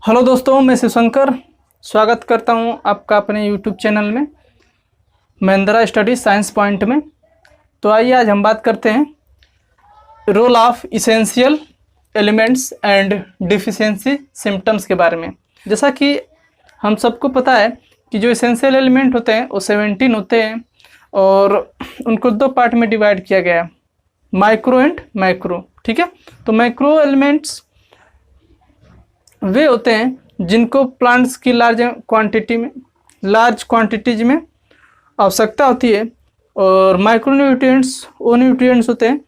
Hello दोस्तों, मैं शिवशंकर स्वागत करता हूं आपका अपने यूट्यूब चैनल में महिंद्रा स्टडी साइंस पॉइंट में। तो आइए आज हम बात करते हैं role of essential elements and deficiency symptoms के बारे में। जैसा कि हम सबको पता है कि जो इसेंशियल एलिमेंट होते हैं वो 17 होते हैं और उनको दो पार्ट में डिवाइड किया गया है, माइक्रो एंड मैक्रो। ठीक है, तो माइक्रो एलिमेंट्स वे होते हैं जिनको प्लांट्स की लार्ज क्वांटिटीज में आवश्यकता होती है, और माइक्रो न्यूट्रिएंट्स वो न्यूट्रिएंट्स होते हैं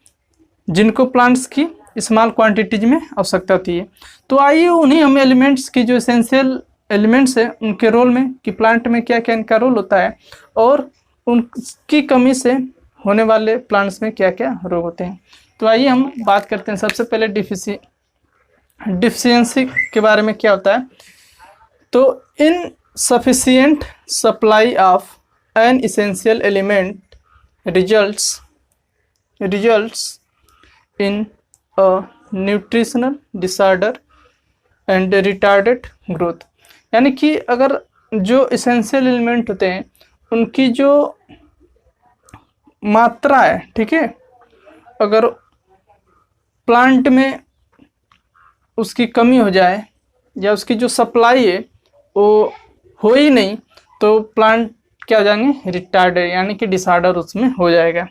जिनको प्लांट्स की स्मॉल क्वांटिटीज में आवश्यकता होती है। तो आइए उन्हीं हम एलिमेंट्स की जो एसेंशियल एलिमेंट्स है उनके रोल में कि प्लांट में क्या क्या इनका रोल होता है और उनकी कमी से होने वाले प्लांट्स में क्या क्या रोग होते हैं। तो आइए हम बात करते हैं सबसे पहले डिफिशियंसी के बारे में। क्या होता है? तो insufficient supply of N essential element results in a nutritional disorder and retarded growth. यानी कि अगर जो इसेंशियल एलिमेंट होते हैं उनकी जो मात्रा है, ठीक है, अगर प्लांट में उसकी कमी हो जाए या उसकी जो सप्लाई है वो हो ही नहीं, तो प्लांट क्या हो जाएंगे? रिटार्डेड, यानी कि डिसऑर्डर उसमें हो जाएगा।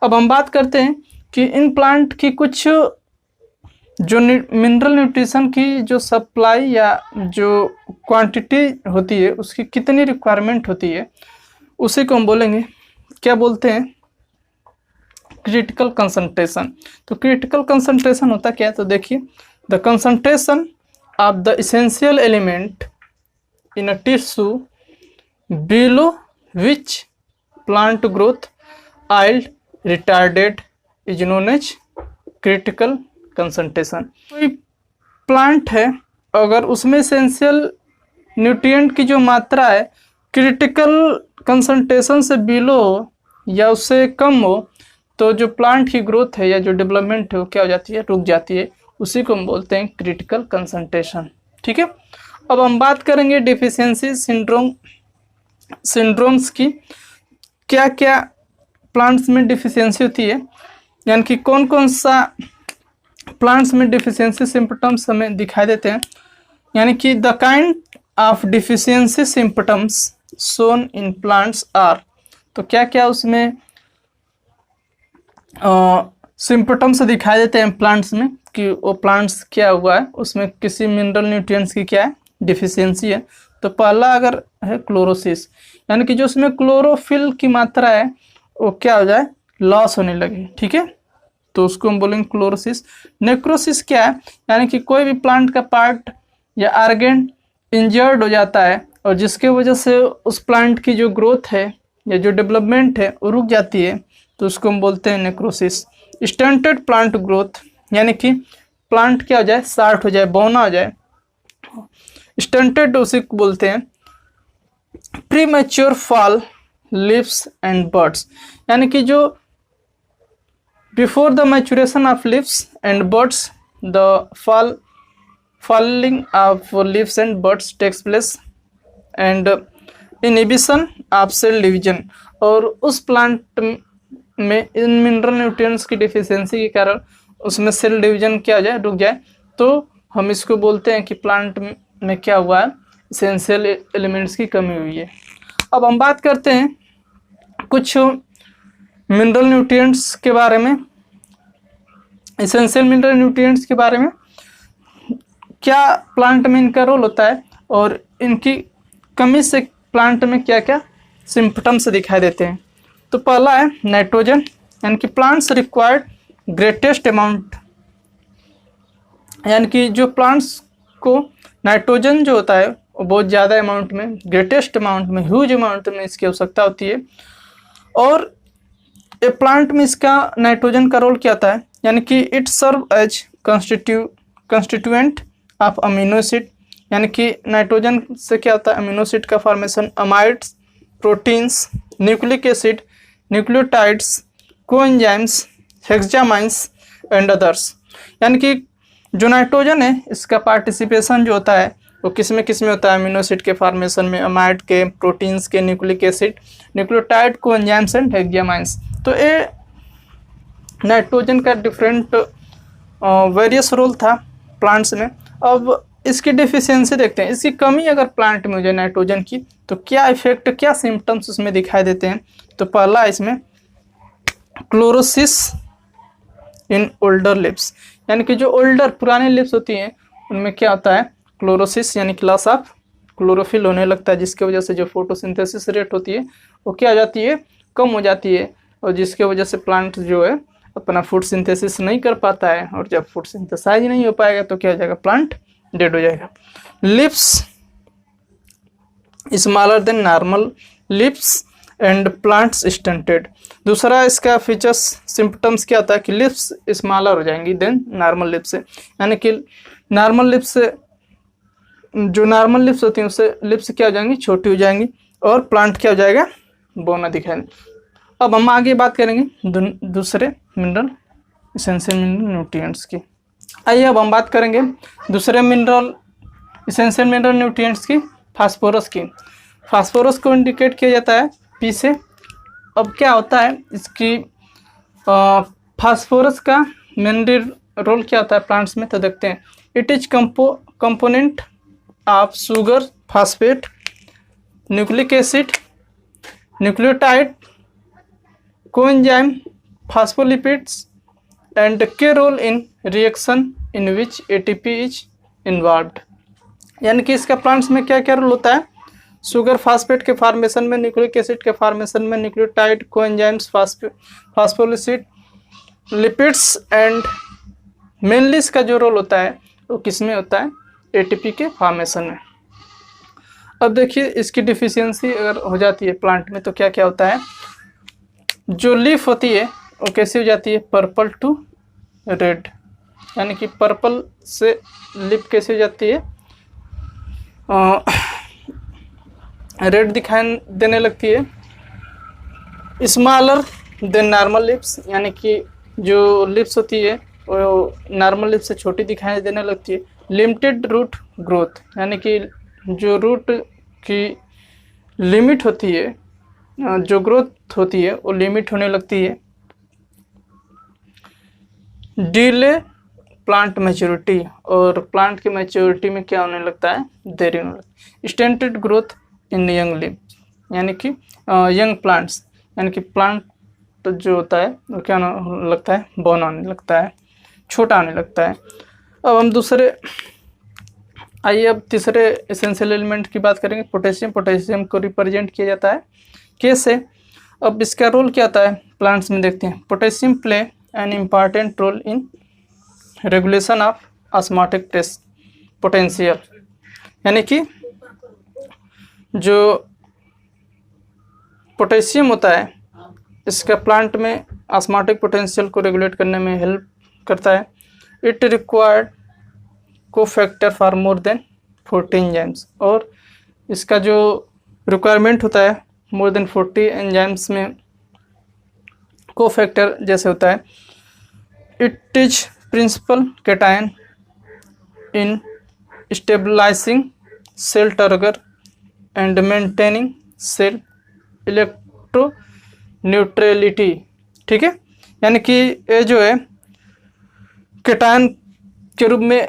अब हम बात करते हैं कि इन प्लांट की कुछ जो मिनरल न्यूट्रिशन की जो सप्लाई या जो क्वांटिटी होती है उसकी कितनी रिक्वायरमेंट होती है, उसी को हम बोलेंगे, क्या बोलते हैं? Critical concentration. तो क्रिटिकल कंसंट्रेशन होता क्या है? तो देखिए, the concentration of the essential element in a tissue below which plant growth yield retarded is known as critical concentration। कोई प्लांट है, अगर उसमें एसेंशियल न्यूट्रिएंट की जो मात्रा है क्रिटिकल कंसंट्रेशन से बिलो या उससे कम हो, तो जो प्लांट की ग्रोथ है या जो डेवलपमेंट है वो क्या हो जाती है? रुक जाती है। उसी को हम बोलते हैं क्रिटिकल कंसंट्रेशन। ठीक है, अब हम बात करेंगे डिफिशियंसी सिंड्रोम्स की। क्या क्या प्लांट्स में डिफिशियंसी होती है, यानी कि कौन कौन सा प्लांट्स में डिफिशियंसी सिम्पटम्स हमें दिखाई देते हैं। यानी कि the kind of deficiency symptoms shown in plants are. तो क्या क्या उसमें सिम्पटम्स दिखाई देते हैं प्लांट्स में कि वो प्लांट्स क्या हुआ है, उसमें किसी मिनरल न्यूट्रिएंट्स की क्या है? डिफिशियंसी है। तो पहला अगर है क्लोरोसिस, यानी कि जो उसमें क्लोरोफिल की मात्रा है वो क्या हो जाए? लॉस होने लगे। ठीक है, तो उसको हम बोलेंगे क्लोरोसिस। नेक्रोसिस क्या है? यानी कि कोई भी प्लांट का पार्ट या ऑर्गन इंजर्ड हो जाता है और जिसके वजह से उस प्लांट की जो ग्रोथ है या जो डेवलपमेंट है वो रुक जाती है, तो उसको हम बोलते हैं नेक्रोसिस। स्टंटेड प्लांट ग्रोथ, यानी कि प्लांट क्या हो जाए? शार्ट हो जाए, बौना हो जाए, स्टंटेड उसी को बोलते हैं। Premature fall leaves and buds, यानी कि जो before the maturation of leaves and buds the falling of leaves and buds takes place and inhibition of cell division. और उस प्लांट में इन मिनरल न्यूट्रिएंट्स की डिफिशियंसी के कारण उसमें सेल डिवीजन क्या हो जाए? रुक जाए। तो हम इसको बोलते हैं कि प्लांट में क्या हुआ है? एसेंशियल एलिमेंट्स की कमी हुई है। अब हम बात करते हैं कुछ मिनरल न्यूट्रिएंट्स के बारे में, एसेंशियल मिनरल न्यूट्रिएंट्स के बारे में। क्या प्लांट में इनका रोल होता है और इनकी कमी से प्लांट में क्या क्या सिम्पटम्स दिखाई देते हैं। तो पहला है नाइट्रोजन, यानी कि प्लांट्स रिक्वायर्ड ग्रेटेस्ट अमाउंट, यानी कि जो प्लांट्स को नाइट्रोजन जो होता है वो बहुत ज़्यादा अमाउंट में, ग्रेटेस्ट अमाउंट में, ह्यूज अमाउंट में इसकी आवश्यकता होती है। और ए प्लांट में इसका नाइट्रोजन का रोल क्या होता है? यानी कि it serve as constituent of amino acid, यानी कि नाइट्रोजन से क्या होता है? अमीनो एसिड का formation, amides, proteins, nucleic acid, nucleotides, coenzymes, hexamines and others. यानी कि जो नाइट्रोजन है इसका पार्टिसिपेशन जो होता है वो किस में होता है, अमीनो एसिड के फॉर्मेशन में, अमाइड के, प्रोटीन्स के, nucleic acid, nucleotide, coenzymes and hexamines. तो ये नाइट्रोजन का डिफरेंट वेरियस रोल था प्लांट्स में। अब इसकी डिफिशियंसी देखते हैं, इसकी कमी अगर प्लांट में हो जाए नाइट्रोजन की तो क्या इफेक्ट, क्या सिम्टम्स उसमें दिखाई देते हैं। तो पहला इसमें क्लोरोसिस इन ओल्डर लिप्स, यानी कि जो ओल्डर पुराने लिप्स होती हैं उनमें क्या होता है, क्लोरोसिस यानी कि लॉस ऑफ क्लोरोफिल होने लगता है, जिसके वजह से जो फोटोसिंथेसिस रेट होती है वो क्या हो जाती है, कम हो जाती है, और जिसके वजह से प्लांट जो है अपना फूड सिंथेसिस नहीं कर पाता है, और जब फूड सिंथेसाइज नहीं हो पाएगा तो क्या हो जाएगा, प्लांट डेड हो जाएगा। Lips smaller than normal lips and plants stunted. दूसरा इसका फीचर्स सिम्टम्स क्या होता है कि लिप्स स्मॉलर हो जाएंगी देन नॉर्मल लिप्स से, यानी कि नॉर्मल लिप्स से, जो नॉर्मल लिप्स होती हैं उससे लिप्स क्या हो जाएंगी, छोटी हो जाएंगी, और प्लांट क्या हो जाएगा, बौना दिखाई। अब हम आगे बात करेंगे दूसरे मिनरल एसेंशियल मिनरल न्यूट्रिएंट्स की। आइए अब हम बात करेंगे दूसरे मिनरल एसेंशियल मिनरल न्यूट्रिएंट्स की, फास्फोरस की। फास्फोरस को इंडिकेट किया जाता है पी से। अब क्या होता है इसकी फास्फोरस का मेनली रोल क्या होता है प्लांट्स में, तो देखते हैं। It is component of sugar, phosphate, nucleic acid, nucleotide, coenzyme, phospholipids and key role in reaction in which ATP is involved. यानी कि इसका प्लांट्स में क्या क्या रोल होता है, शुगर फास्फेट के फॉर्मेशन में, न्यूक्लिक एसिड के फॉर्मेशन में, nucleotide, coenzymes, phospholipid, lipids and mainly इसका जो रोल होता है वो किस में होता है, एटीपी के फॉर्मेशन में। अब देखिए इसकी डिफिशियंसी अगर हो जाती है प्लांट में तो क्या क्या होता है, जो लीफ होती है वो कैसी हो जाती है, पर्पल टू रेड, यानी कि पर्पल से लीफ कैसी हो जाती है, रेड दिखाई देने लगती है। स्मॉलर देन नॉर्मल लिप्स, यानी कि जो लिप्स होती है वो नॉर्मल लिप्स से छोटी दिखाई देने लगती है। लिमिटेड रूट ग्रोथ, यानी कि जो रूट की लिमिट होती है, जो ग्रोथ होती है वो लिमिट होने लगती है। डिले प्लांट मैच्योरिटी, और प्लांट की मैच्योरिटी में क्या होने लगता है, देरी होने लगती है। Stunted growth in young lips, यानी कि यंग प्लांट्स, यानी कि प्लांट जो होता है वो क्या होने लगता है, बौना होने लगता है, छोटा होने लगता है। अब हम दूसरे, आइए अब तीसरे एसेंशियल एलिमेंट की बात करेंगे, पोटेशियम। पोटेशियम को रिप्रेजेंट किया जाता है के से। अब इसका रोल क्या होता है प्लांट्स में, देखते हैं। Potassium play an important role in regulation of osmotic potential, यानी कि जो पोटेशियम होता है इसका प्लांट में ऑस्मोटिक पोटेंशियल को रेगुलेट करने में हेल्प करता है। It required cofactor for more than 40 enzymes, और इसका जो रिक्वायरमेंट होता है मोर देन 40 एंजाइम्स में कोफैक्टर जैसे होता है। It is principal cation in stabilising cell turgor and maintaining cell electroneutrality, ठीक है। यानी कि ये जो है कैटायन के रूप में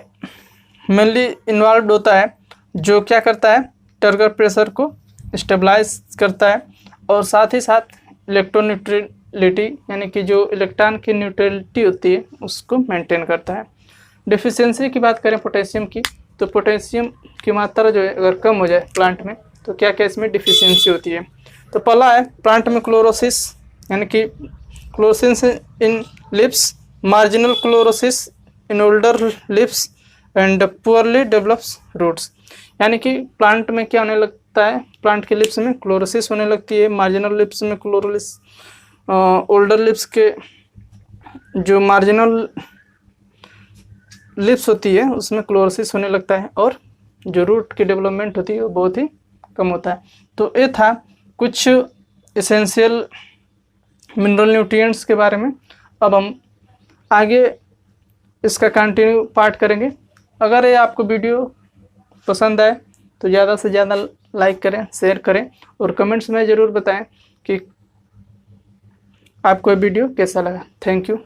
मेनली इन्वॉल्व होता है, जो क्या करता है, टर्गर प्रेशर को स्टेबलाइज करता है, और साथ ही साथ इलेक्ट्रोन्यूट्रलिटी, यानी कि जो इलेक्ट्रॉन की न्यूट्रलिटी होती है उसको मेंटेन करता है। डिफिशियंसी की बात करें पोटेशियम की, तो पोटेशियम की मात्रा जो है अगर कम हो जाए प्लांट में तो क्या क्या इसमें डिफिशियंसी होती है। तो पहला है प्लांट में क्लोरोसिस, यानी कि chlorosis in leaves, marginal chlorosis in older leaves and poorly develops roots, यानी कि प्लांट में क्या होने लगता है, प्लांट के लिप्स में क्लोरोसिस होने लगती है, मार्जिनल लिप्स में क्लोरोलिस, ओल्डर लिप्स के जो मार्जिनल लिप्स होती है उसमें क्लोरोसिस होने लगता है, और जो रूट की डेवलपमेंट होती है वो बहुत ही कम होता है। तो ये था कुछ एसेंशियल मिनरल न्यूट्रिएंट्स के बारे में। अब हम आगे इसका कंटिन्यू पार्ट करेंगे। अगर ये आपको वीडियो पसंद आए तो ज़्यादा से ज़्यादा लाइक करें, शेयर करें और कमेंट्स में ज़रूर बताएं कि आपको ये वीडियो कैसा लगा। Thank you.